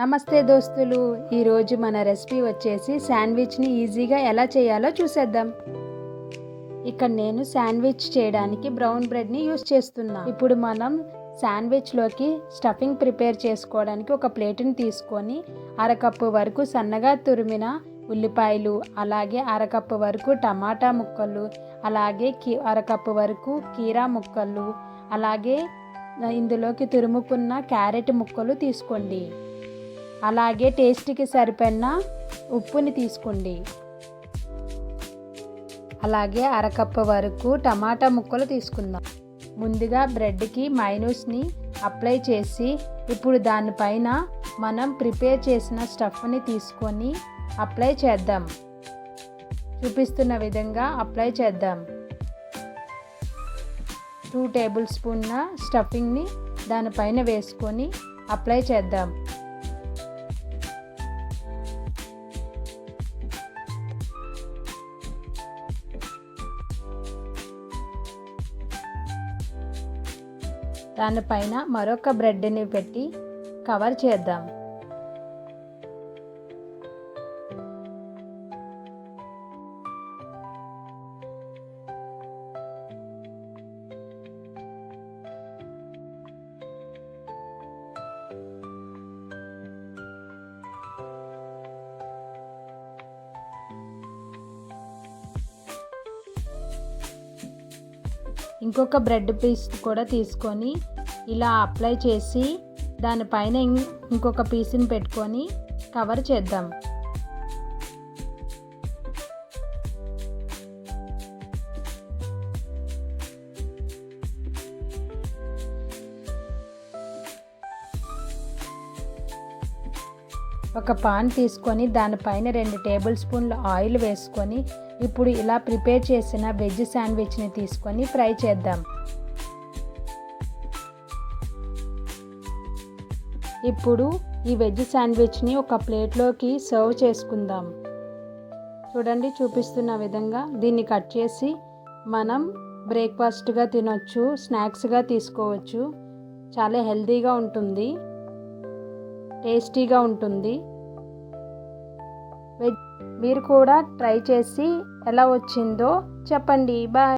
నమస్తే దోస్తులు, ఈరోజు మన రెసిపీ వచ్చేసి శాండ్విచ్ని ఈజీగా ఎలా చేయాలో చూసేద్దాం. ఇక్కడ నేను శాండ్విచ్ చేయడానికి బ్రౌన్ బ్రెడ్ని యూస్ చేస్తున్నా. ఇప్పుడు మనం శాండ్విచ్లోకి స్టఫింగ్ ప్రిపేర్ చేసుకోవడానికి ఒక ప్లేట్ని తీసుకొని అరకప్పు వరకు సన్నగా తురిమిన ఉల్లిపాయలు, అలాగే అరకప్పు వరకు టమాటా ముక్కలు, అలాగే అరకప్పు వరకు కీరా ముక్కలు, అలాగే ఇందులోకి తురుముకున్న క్యారెట్ ముక్కలు తీసుకోండి. అలాగే టేస్ట్కి సరిపడిన ఉప్పుని తీసుకోండి. అలాగే అరకప్పు వరకు టమాటా ముక్కలు తీసుకుందాం. ముందుగా బ్రెడ్కి మైనూస్ని అప్లై చేసి ఇప్పుడు దానిపైన మనం ప్రిపేర్ చేసిన స్టఫ్ని తీసుకొని అప్లై చేద్దాం. చూపిస్తున్న విధంగా అప్లై చేద్దాం. 2 టేబుల్ స్పూన్ల స్టఫింగ్ని దానిపైన వేసుకొని అప్లై చేద్దాం. దానిపైన మరొక బ్రెడ్ని పెట్టి కవర్ చేద్దాం. ఇంకొక బ్రెడ్ పీస్ కూడా తీసుకొని ఇలా అప్లై చేసి దానిపైన ఇంకొక పీస్ని పెట్టుకొని కవర్ చేద్దాం. ఒక పాన్ తీసుకొని దానిపైన 2 టేబుల్ స్పూన్ల ఆయిల్ వేసుకొని ఇప్పుడు ఇలా ప్రిపేర్ చేసిన వెజ్ శాండ్విచ్ని తీసుకొని ఫ్రై చేద్దాం. ఇప్పుడు ఈ వెజ్ శాండ్విచ్ని ఒక ప్లేట్లోకి సర్వ్ చేసుకుందాం. చూడండి, చూపిస్తున్న విధంగా దీన్ని కట్ చేసి మనం బ్రేక్ఫాస్ట్గా తినొచ్చు, స్నాక్స్గా తీసుకోవచ్చు. చాలా హెల్తీగా ఉంటుంది, టేస్టీగా ఉంటుంది. మీరు కూడా ట్రై చేసి ఎలా వచ్చిందో చెప్పండి. బాయ్.